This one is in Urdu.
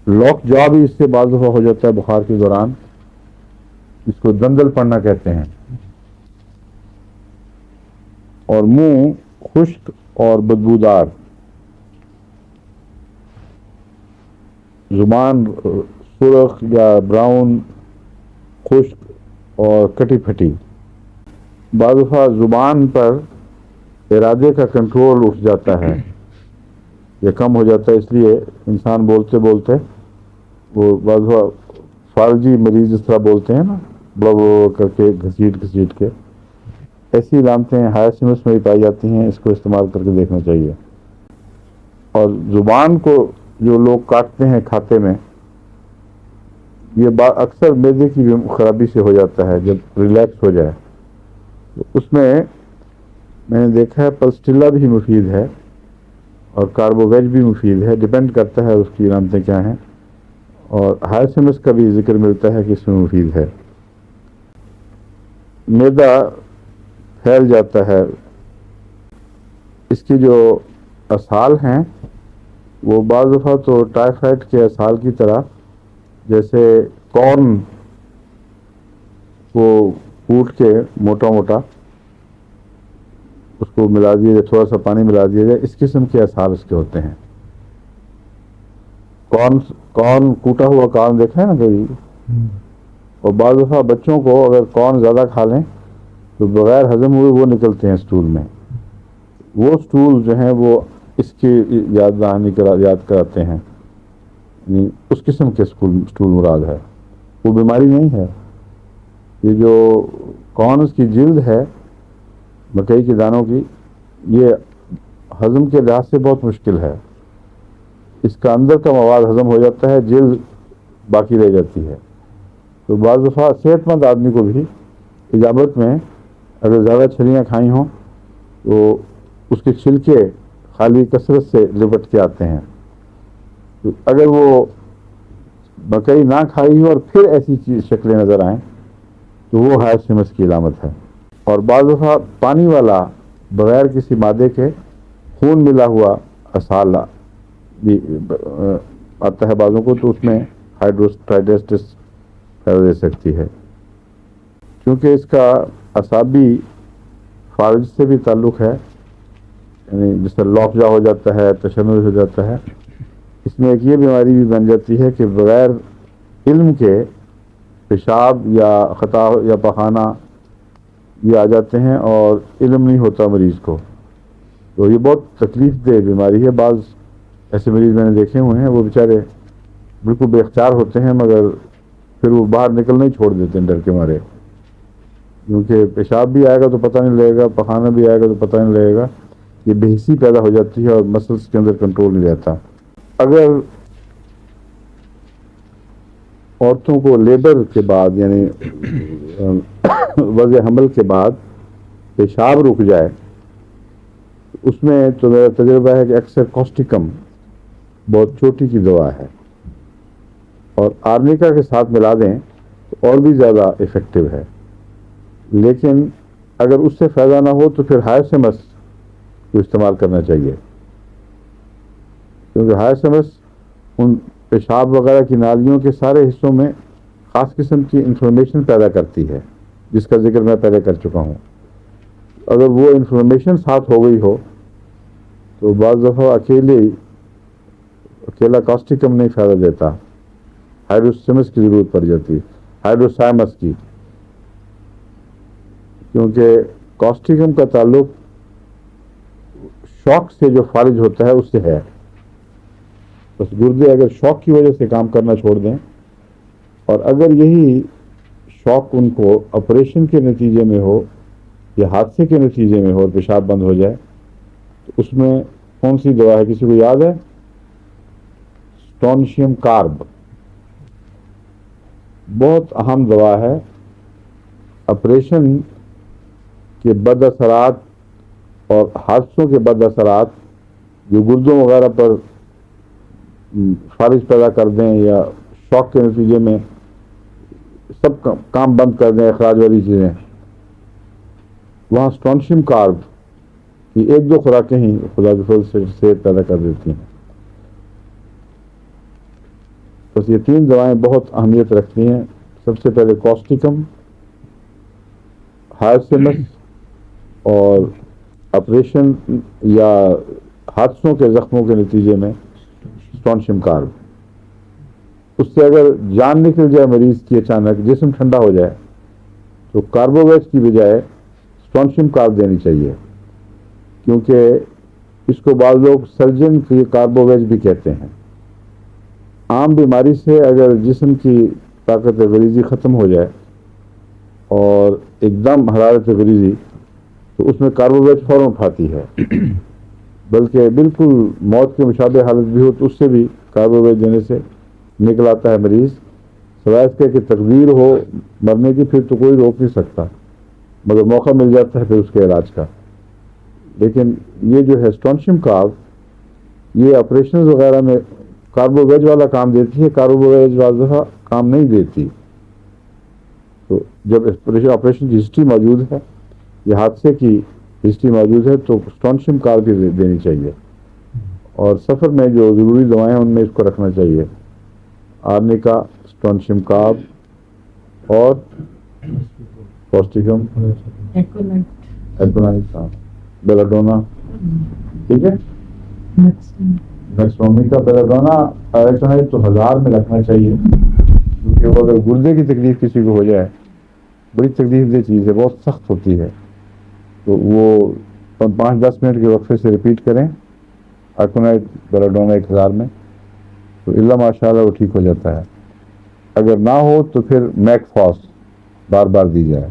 لاک جا بھی اس سے بعض دفعہ ہو جاتا ہے بخار کے دوران، اس کو دندل پڑنا کہتے ہیں، اور منہ خشک اور بدبودار، زبان سرخ یا براؤن، خشک اور کٹی پھٹی، بعض دفعہ زبان پر ارادے کا کنٹرول اٹھ جاتا ہے یا کم ہو جاتا ہے، اس لیے انسان بولتے بولتے وہ بعض دفعہ فالجی مریض اس طرح بولتے ہیں نا، بڑا کر کے گھسیٹ گھسیٹ کے، ایسی علامتیں ہائرسمس میں بھی پائی جاتی ہیں، اس کو استعمال کر کے دیکھنا چاہیے۔ اور زبان کو جو لوگ کاٹتے ہیں کھاتے میں، یہ اکثر معدے کی خرابی سے ہو جاتا ہے، جب ریلیکس ہو جائے تو اس میں نے دیکھا ہے پلسٹیلا بھی مفید ہے اور کاربوویج بھی مفید ہے، ڈپینڈ کرتا ہے اس کی علامتیں کیا ہیں، اور ہائرسمس کا بھی ذکر ملتا ہے کہ اس میں مفید ہے۔ معدہ پھیل جاتا ہے، اس کی جو اسہال ہیں وہ بعض دفعہ تو ٹائیفائڈ کے اسہال کی طرح، جیسے کارن کو کوٹ کے موٹا موٹا اس کو ملا دیا جائے، تھوڑا سا پانی ملا دیا جائے، اس قسم کے اسہال اس کے ہوتے ہیں۔ کارن کوٹا ہوا کارن دیکھا ہے نا کبھی؟ اور بعض دفعہ بچوں کو اگر کارن زیادہ کھا لیں تو بغیر ہضم ہوئے وہ نکلتے ہیں اسٹول میں، وہ اسٹول جو ہیں وہ اس کی یاد دہانی یاد کراتے ہیں، یعنی اس قسم کے اسٹول مراد ہے، وہ بیماری نہیں ہے۔ یہ جو کارنز کی جلد ہے مکئی کے دانوں کی، یہ ہضم کے لحاظ سے بہت مشکل ہے، اس کا اندر کا مواد ہضم ہو جاتا ہے، جلد باقی رہ جاتی ہے۔ تو بعض دفعہ صحت مند آدمی کو بھی اجابت میں اگر زیادہ چھلیاں کھائی ہوں تو اس کے چھلکے خالی کثرت سے لپٹ کے آتے ہیں، تو اگر وہ مکئی نہ کھائی ہو اور پھر ایسی شکلیں نظر آئیں تو وہ ہائرسمس کی علامت ہے۔ اور بعض دفعہ پانی والا بغیر کسی مادے کے خون ملا ہوا اسہال بھی آتا ہے بعضوں کو، تو اس میں ہائیڈروسٹائٹس پیدا دے سکتی ہے، کیونکہ اس کا اعصابی فالج سے بھی تعلق ہے، یعنی جس طرح لاک جا ہو جاتا ہے، تشنج ہو جاتا ہے، اس میں ایک یہ بیماری بھی بن جاتی ہے کہ بغیر علم کے پیشاب یا خطا یا پخانہ یہ آ جاتے ہیں اور علم نہیں ہوتا مریض کو، تو یہ بہت تکلیف دہ بیماری ہے۔ بعض ایسے مریض میں نے دیکھے ہوئے ہیں، وہ بیچارے بالکل بے اختیار ہوتے ہیں مگر پھر وہ باہر نکلنا ہی چھوڑ دیتے ہیں ڈر کے مارے، کیونکہ پیشاب بھی آئے گا تو پتہ نہیں لگے گا، پخانہ بھی آئے گا تو پتہ نہیں لگے گا، یہ بے حسی پیدا ہو جاتی ہے اور مسلس کے اندر کنٹرول نہیں رہتا۔ اگر عورتوں کو لیبر کے بعد یعنی وضع حمل کے بعد پیشاب رک جائے، اس میں تو میرا تجربہ ہے کہ اکثر کوسٹیکم بہت چھوٹی کی دوا ہے، اور آرنیکا کے ساتھ ملا دیں تو اور بھی زیادہ افیکٹو ہے، لیکن اگر اس سے فائدہ نہ ہو تو پھر ہائرسمس کو استعمال کرنا چاہیے، کیونکہ ہائرسمس ان پیشاب وغیرہ کی نالیوں کے سارے حصوں میں خاص قسم کی انفلمیشن پیدا کرتی ہے، جس کا ذکر میں پہلے کر چکا ہوں۔ اگر وہ انفلمیشن ساتھ ہو گئی ہو تو بعض دفعہ اکیلا کاسٹیکم نہیں فائدہ دیتا، ہائیڈروسیمس کی ضرورت پڑ جاتی ہے، ہائیڈروسائمس کی، کیونکہ کاسٹیکم کا تعلق شوق سے جو فالج ہوتا ہے اس سے ہے۔ بس گردے اگر شوق کی وجہ سے کام کرنا چھوڑ دیں، اور اگر یہی شوق ان کو آپریشن کے نتیجے میں ہو یا حادثے کے نتیجے میں ہو اور پیشاب بند ہو جائے، تو اس میں کون سی دوا ہے کسی کو یاد ہے؟ اسٹونشیم کارب بہت اہم دوا ہے، آپریشن کے بد اثرات اور حادثوں کے بد اثرات جو گردوں وغیرہ پر فالج پیدا کر دیں یا شوق کے نتیجے میں سب کام بند کر دیں، اخراج والی چیزیں، وہاں اسٹونشیم کارب کی ایک دو خوراکیں ہی خدا کے فضل سے صحت پیدا کر دیتی ہیں۔ بس یہ 3 دوائیں بہت اہمیت رکھتی ہیں. سب سے پہلے کوسٹیکم، ہائرسیمس، اور آپریشن یا حادثوں کے زخموں کے نتیجے میں اسٹونشیم کارب. اس سے اگر جان نکل جائے مریض کی، اچانک جسم ٹھنڈا ہو جائے، تو کاربوویج کی بجائے اسٹونشیم کارب دینی چاہیے، کیونکہ اس کو بعض لوگ سرجن کی کاربوویج بھی کہتے ہیں. عام بیماری سے اگر جسم کی طاقت غریزی ختم ہو جائے اور ایک دم حرارت غریزی، تو اس میں کاربوویج فوراً اٹھاتی ہے. بلکہ بالکل موت کے مشابہ حالت بھی ہو تو اس سے بھی کاربوویج دینے سے نکل آتا ہے مریض. سوائے اس کے کہ تقدیر ہو مرنے کی، پھر تو کوئی روک نہیں سکتا، مگر موقع مل جاتا ہے پھر اس کے علاج کا. لیکن یہ جو ہے اسٹونشیم کارب، یہ آپریشن وغیرہ میں کاربوویج والا کام دیتی ہے، کاربوویج بعض دفعہ کام نہیں دیتی. تو جب آپریشن کی ہسٹری موجود ہے، یہ حادثے کی ہسٹری موجود ہے، تو اسٹونشیم کارب بھی دینی چاہیے. اور سفر میں جو ضروری دوائیں ہیں ان میں اس کو رکھنا چاہیے: آرنیکا، اسٹونشیم کارب اور کوسٹیکم، ایکونائٹ، بیلاڈونا. ٹھیک ہے، نیکسٹرومی کا بیلاڈونا ایکونائٹ تو 1000 میں رکھنا چاہیے، کیونکہ وہ اگر گردے کی تکلیف کسی کو ہو جائے، بڑی تکلیف دہ چیز ہے، بہت سخت ہوتی ہے. تو وہ 5-10 منٹ کے وقفے سے ریپیٹ کریں ایکونائٹ بیلاڈونا 1000 میں، تو اللہ ماشاء اللہ وہ ٹھیک ہو جاتا ہے. اگر نہ ہو تو پھر میک فاسٹ بار بار دی جائے.